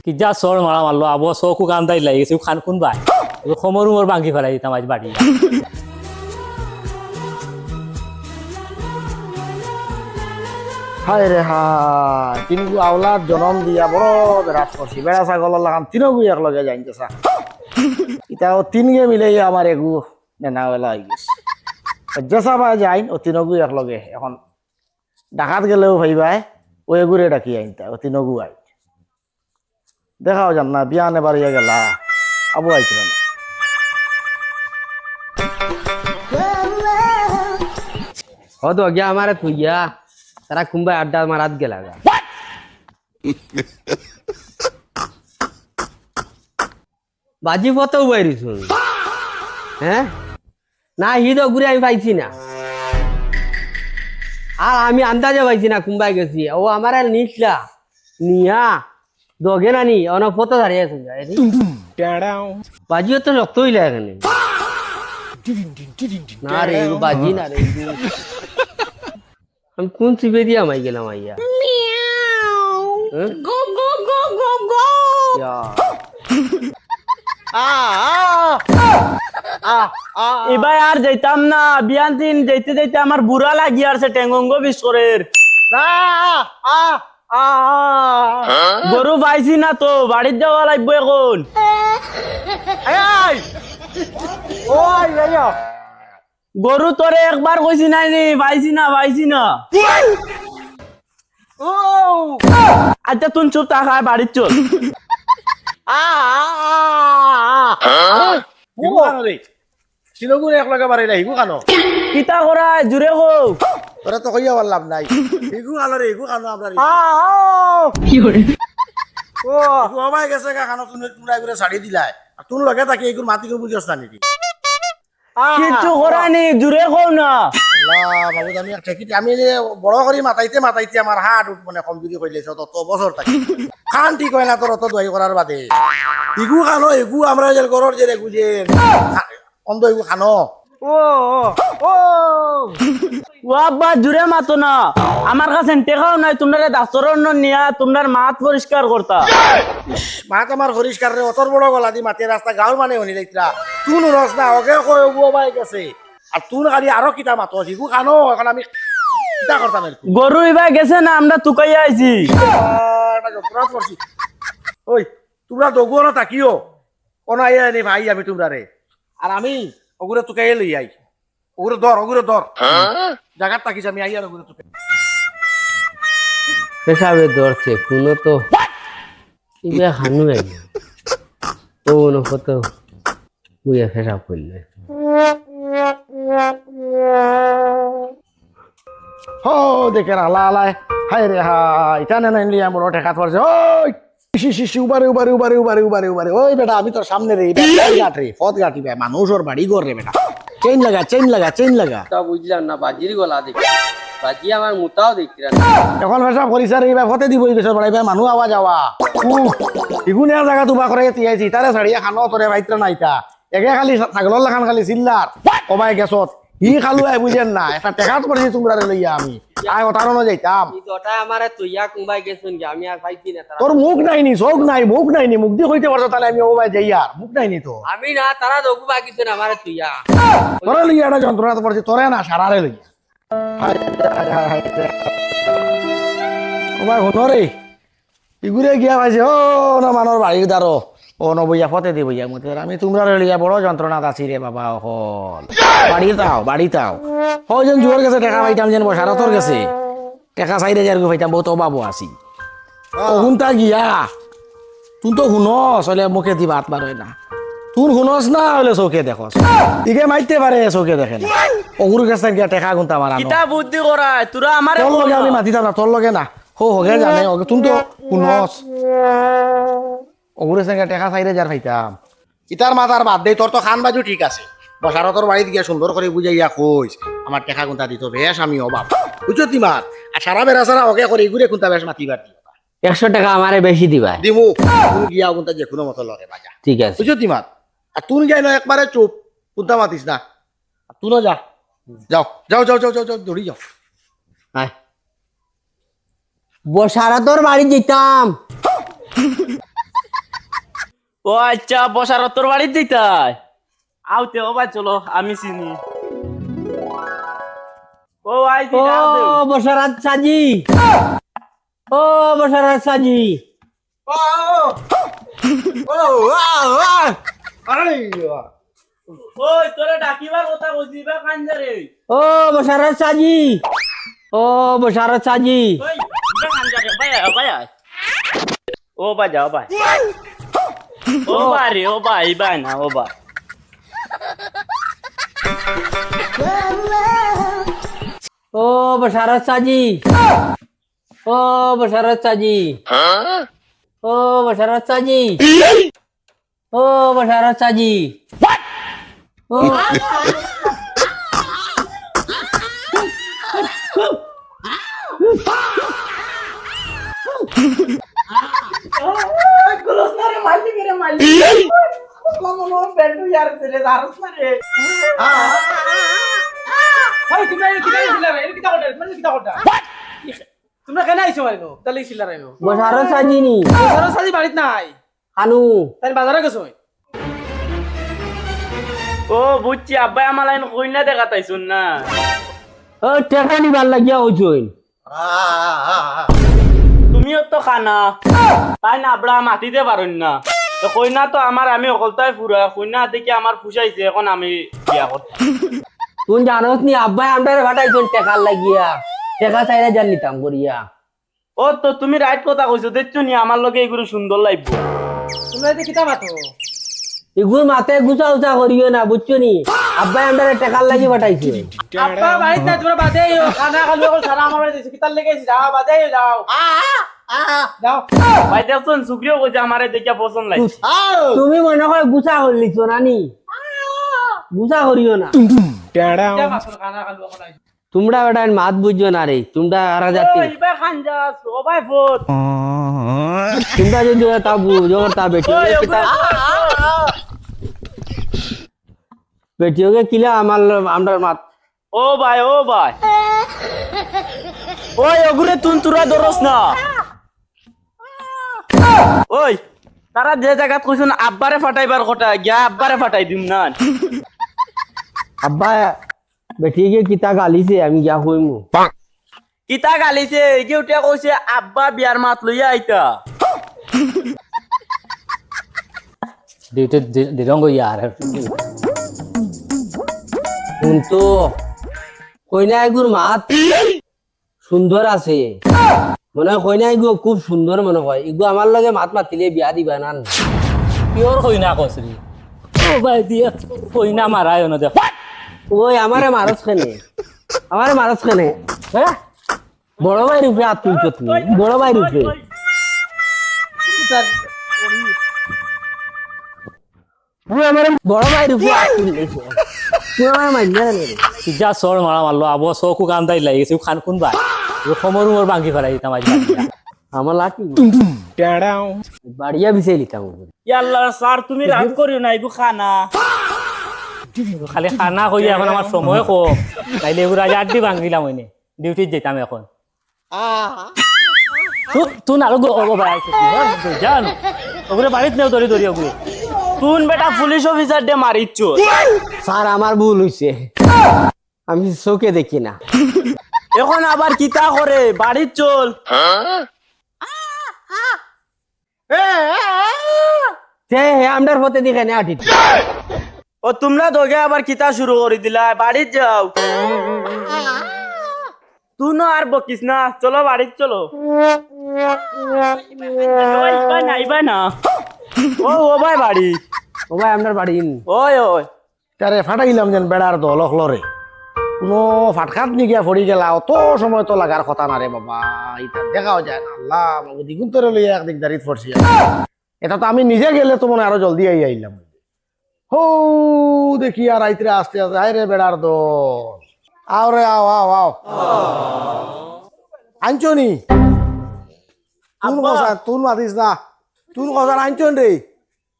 কি যা চৰ মাৰা মারলো আবো চকু কান্দাই লাগিছে খান কোন ভাই সমর উমর ভাঙি ফেলাই দিতাম আজ বাড়ি হায় রে হায় তিনগু আওলাদ জনম দিয়া বড় বেড়াত করছি বেড়া ছাগল লাগান তিনগু একলগে যাইতেছা ইটাও তিনগে মিলে আমার এগু নেনাওয়ালা হয়ে গেছে যেসা পাই যাইন ও তিনগু একলগে এখন ডাকাত গেলেও ভাইবাই ও এগুরে ডাকি আইনতা ও তিনগু আই দেখাও যান না বিয়া নেবার ইয়ে গেলা আবু আইছিল না হতো গিয়া আমারে তুইয়া তারা কুম্বাই আড্ডা মারাত গেলা বাজি পত বাইরিস হ্যাঁ না হি তো ঘুরে আমি পাইছি না আর আমি আন্দাজে পাইছি না কুম্বাই গেছি ও আমার আর নিসলা নিয়া দগে না নি অন ফটো দাঁড়িয়ে আছে বাজিও তো রক্ত হইলা এখানে না রে বাজি না রে আমি কোন চিপে দিয়ে আমাই গেলাম আইয়া এবার আর যাইতাম না বিয়ান দিন যাইতে যাইতে আমার বুড়া লাগি আর সে টেঙ্গঙ্গ বিস্করের গরু পাইছি না তো বাড়ির যাওয়া লাগবে এখন গরু তোরে একবার কইছি নাই নি পাইছি না আচ্ছা তুই চুপ থাকা বাড়ির চল তিনগুরে একলগে বাড়ি না হিগু কানো কিতা করাই জুড়ে কো তোরা তো কইয়া পারলাম নাই হিগু কানো রে হিগু কানো আমরা ও আমায় গেছে কানো তুমি তোমরা এগুলো ছাড়ি দিলাই আর তোর লগে তাকে এগুলো মাটি করে বুঝিস না নাকি কিচ্ছু করানি জুড়ে কো না বাবু আমি একটা কি আমি যে বড় করি মাতাইতে মাতাইতে আমার হাত মানে কমজুরি কইলেছ তত বছর থাকি খান ঠিক হয় না তোর অত দই করার বাদে ইগু খানো এগু আমরা যে গরর যে রেগু যে অন্ধ এগু খানো আব্বা জুড়ে মাতো না আমার কাছে টেকাও নাই তোমরা ডাক্তার নিয়া তোমার মাত পরিষ্কার করতা মাত আমার পরিষ্কার রে অতর বড় গলা দি মাটি রাস্তা গাঁর মানে হনি লাইতরা তুন রস না ওকে কই ওবু বাই গেছে আর তুন খালি আরো কিতা মাতো ইগু খানো এখন আমি কিতা করতাম গরু ইবা গেছে না আমরা তুকাইয়া আইছি ওই তোমরা দগু না তাকিও কোন আইয়া নি ভাই আমি তোমরা রে আর আমি ওগুলো তুকাই লই আই ওগুলো ধর জায়গা তাকিস আমি আইয়া ওগুলো তুকাই পেশাবে ধরছে কোনো তো ইবে হানু আই ও ন কত বুয়া পেশাব করলে হো দেখে আলা আলা হায় রে হায় এটা না নাইলি আমি বড় ঠেকা পড়ছে ওই শিশি উবারে ওই বেটা আমি তোর সামনে রে পথ গাঠি ভাই মানুষের বাড়ি ঘর রে বেটা চেইন লাগা তা বুঝলাম না বাজির গলা দেখি বাজি আমার মুতাও দেখি এখন পেশাব করিস আর এইবার ফতে দিব গেছর বাড়াই ভাই মানুষ আওয়া যাওয়া ইগুনের জায়গা তুবা করে তিয়াইছি তারে ছাড়িয়া খানো তোরে ভাইত্রা নাইতা একে খালি ছাগলর লাখান খালি চিল্লার কবাই গেছত ই খালু আই বুঝেন না একটা টেকাত করেছি তোমরা লইয়া আমি আয় ওটারও যাইতাম ওটা আমারে তুইয়া কুম্বাই গেছুন কি আমি আর পাইছি না তোর মুখ নাইনি চোখ নাই মুখ নাইনি মুখ দিয়ে কইতে পারছো তাহলে আমি ও ভাই যাই আর মুখ নাইনি তো আমি না তারা দগু বাকিছেন আমারে তুইয়া তোরা লইয়া একটা যন্ত্রণা তো পড়ছি তোরে না সারারে লইয়া ও ভাই হনো রে ইগুরে গিয়া ভাইছে ও না মানর বাড়ির দ্বারো ও নবইয়া ফতে দি বইয়া মতে আমি তোমরা লইয়া বড় যন্ত্রণা আছি রে বাবা হল বাড়ি তাও হয় যেন জোর গেছে টাকা পাইতাম যেন বসারা তোর গেছে টাকা 4000 গো পাইতাম বহুত অভাব আছি হুনতা গিয়া তুই তো হুনস হলে মুখে দি ভাত বার হয় না তুই হুনস না হলে চৌকে দেখস ইকে মাইতে পারে চৌকে দেখে না অগুর কাছে গিয়া টাকা গুনতা মারা কিতা বুদ্ধি করাই তোরা আমারে তোর লগে আমি মাতিতাম না তোর লগে না হোগে জানে ওকে তুই তো হুনস অগুরের সঙ্গে টাকা 4000 পাইতাম ইতার মাথার বাদ দেই তোর তো খান বাজু ঠিক আছে বসারা তোর বাড়িতে গিয়া সুন্দর করে বুঝাইয়া কইস আমার টাকা গুনতা দিত বেশ আমি অভাব বুঝছো তিমার আর সারা বেড়া সারা ওকে করে এগুরে গুনতা বেশ মাতিবার দিও 100 টাকা আমারে বেশি দিবা দিমু তুই গিয়া গুনতা যে কোনো মতো লগে বাজা ঠিক আছে বুঝছো তিমার আর তুই যাই না একবারে চুপ গুনতা মাতিস না আর তুই না যা যাও দৌড়ি যাও আয় বসারা তোর বাড়ি যেতাম। ও আচ্ছা বসার তোর বাড়ির দিতাই আউতে ও ভাই চলো আমি চিনি ও আইছি ও বসারাত সাজি, ও বসারাত সাজি। ওই তোরে ডাকিবার কথা কইছি বা কাঞ্জারে ও বসারাত সাজি, ও বসারাত সাজি। ওই বা কাঞ্জারে ভাই ভাই ও ভাই যাও ভাই ও ভাই রে ও ভাই ভাই না ও ভাই ও বসারাত সাজি, ও বসারাত সাজি, ও বসারাত সাজি, ও বসারাত সাজি। ও গুলোস্তারে মাইলি মেরে মাইলি কোন বেন্ডু यार তেরে দারস না রে ভাই তোমরা এর কিটা ছিলা রে এর কিটা কোটা মানে কিটা কোটা তোমরা কেন আইছো মারিনো তাহলে ছিলা রে বসারাত সাজি নি সারা সাজি বাড়িত নাই হানু। তাই বাজারে গেছো ও বুঝছি আব্বাই আমার লাইন কইনা দেখাতাইছুন না ও টাকা নিবার লাগিয়া হইছইন। তুমিও তো খানা তাই না আবড়া মাতিতে পারুন না তো কইনা তো আমার আমি অকলতাই পুরা কইনা দেখি আমার ফুসাইছে এখন আমি বিয়া করতে তুই জানোস নি আব্বাই আমটারে ফাটাইছইন টাকার লাগিয়া, টাকা চাইরা জান নিতাম করিয়া। ও তো তুমি রাইট কথা কইছো দেখছো নি আমার লগে এগুলো সুন্দর লাগবে তোমরা এতে কিটা মাতো এগুলো মাথায় গুছা উচা করিও না বুঝছো নি, আব্বাই আমটারে টাকার লাগি ফাটাইছে। আব্বা বাড়িত নাই তোমরা বাদে আইও খানা খালু এখন সারা আমার বাড়িতে কিতার লেগে আইছি যাও বাদে আইও যাও যাও ভাই দেখছুন সুপ্রিয় কইছে আমারে দেখিয়া পছন্দ লাগছে তুমি মনে হয় গুছা করলিছ নানি, গুছা করিও না। কিটা মাতো খানা খালু এখন আইছি তোমরা বেটা মাত বুঝছো না রে, তোমরা আরা জাতি, ওই বা খানজা সবাই ফোট তোমরা যদি তা বুঝো তা বেটিওকে কিলা আমার আমরার মাত। ও ভাই ওই ওগুরে তুন তুরা দরস না ওই তারা যে জায়গাত কইছুন আব্বারে ফাটাইবার কথা গিয়া আব্বারে ফাটাই দিম না আব্বা বেটিকে কিতা গালিছে আমি গিয়া কইমু। কিতা গালিছে কি উঠিয়া কইছে আব্বা বিয়ার মাত লইয়া আইতা ডিউটি দিরঙ্গ ইয়ার কিন্তু কইনা এগুর মাত সুন্দর আছে, মনে হয় কইনা এগু খুব সুন্দর মনে হয়, এগু আমার লগে মাত মাতিলে বিয়া দিবা না। পিওর কইনা কসরি ও ভাই দিয়া কইনা মারায় না দেখ ওই আমারে মারস কেনে, আমারে মারস কেনে, হ্যাঁ বড় ভাই রূপে হাত তুলছো তুমি, বড় ভাই রূপে। তুই আমার বড় ভাই রূপে হাত তুলছো, তুই আমার মাইনা রে। যা চর মারা মারলো আবো চকু কান্দাই লাগি গেছে খান কোন ভাই সমর উমর ভাঙ্গি ফেলাই দিতাম আজ আমার লাঠি বাড়িয়া বিছাই লিতাম। ইয়াল্লা স্যার তুমি রাগ করিও না এগু খানা খালি খানা কই এখন আমার সময় কম তাইলে এগুলো আজ আড্ডি ভাঙ্গিলাম হইনি ডিউটিত যেতাম এখন তুই আরো ভাই জান ওগুলো বাড়িতে নেও ধরি ধরি ওগুলো তুন বেটা পুলিশ অফিসার দে মারিচ্ছ স্যার আমার ভুল হইছে, আমি চোখে দেখি না। এখন আবার কিতা করে বাড়ির চল আমরার পথে দিকে নে আটি ও তোমরা দোগে আবার কিতা শুরু করে দিলা বাড়ির যাও তুই না আর বকিস না চলো বাড়ির চলো ইবা না ও ভাই বাড়ি ও ভাই আমরার বাড়ি ওই তারে ফাটাইলাম যেন বেড়ার দল অখলরে কোনো ফাটখাত নি গিয়া ফড়ি গেলা অত সময় তো লাগার কথা না রে বাবা, এটা দেখাও যায় না। আল্লাহ আমাকে দ্বিগুণ তোরে লইয়া একদিক দাঁড়িয়ে পড়ছি। এটা তো আমি নিজে গেলে তো মনে আরো জলদি আইলাম। হো দেখি আর আইতরে আস্তে আস্তে আয় রে বেড়ার দল আও রে আও আও আও আনছনি তুন কথা তুন মাতিস না তুন কথা আনছন রে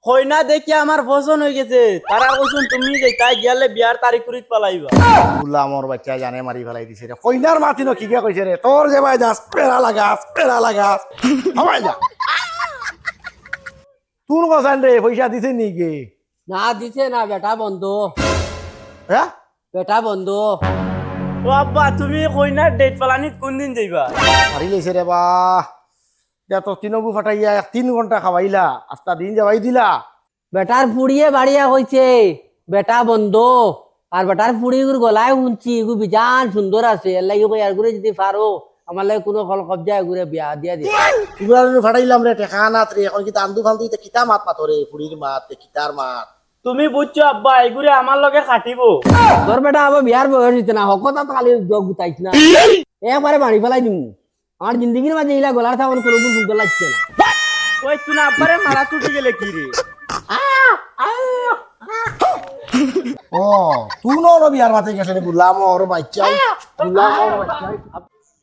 কইনা দেখি আমার পছন্দ হয়ে গেছে তারা কইছুন তুমি তাই গেলে বিয়ার তারিখ করিত পালাইবা গুলামর বাচ্চা জানে মারি ফেলাই দিছে রে কইনার মাতি কি কে কইছে রে তোর যে ভাই যাস পেরা লাগাস সবাই যা তুন কসান রে পয়সা দিছে নিকে না দিছে না বেটা বন্ধ হ্যাঁ বেটা বন্ধ ও আব্বা তুমি কইনার ডেট পালানিত কোন দিন যাইবা মারি লেছে রে বা যা তো তিনগু ফাটাইয়া 3 ঘন্টা খাওয়াইলা আস্তা দিন যাবাই দিলা বেটার ফুড়িয়ে বাড়িয়া কইছে বেটা বন্ধ আর বেটার ফুড়িগুর গলায় শুনছি এগু বিজান সুন্দর আছে এর লাগি কই আর গুরে যদি পারো আমার লাগে কোনো ফল কবজা এগুরে বিয়া দিয়া দে ইগুলা ফাটাইলাম রে টেকা নাত রে এখন কি তান্দু ফান্দু তে কিতা মাত মাতরে ফুড়ির মাত তে কিতার মাত তুমি বুঝছো আব্বা এগুরে আমার লগে খাটিব তোর বেটা আবার বিয়ার বয়স হইছে না হকতা তো খালি যোগ গুতাইছ না একবারে বাড়ি ফেলাই দিমু আমার জিন্দগির মাঝে ইলা গলার থাকুন কোনো দিন সুন্দর লাগছে না ওই তুই আব্বারে মারা টুটি গেলে কি রে ও তুই নো বিয়ার মাতে গেছে রে গুলামর বাচ্চা গুলামর বাচ্চা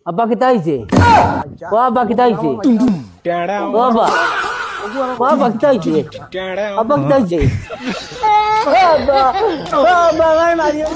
আব্বা কিতা হইছে ও আব্বা কিতা হইছে ও আব্বা ও আব্বা কিতা হইছে আব্বা কিতা হইছে ও আব্বা ও আব্বা মারিও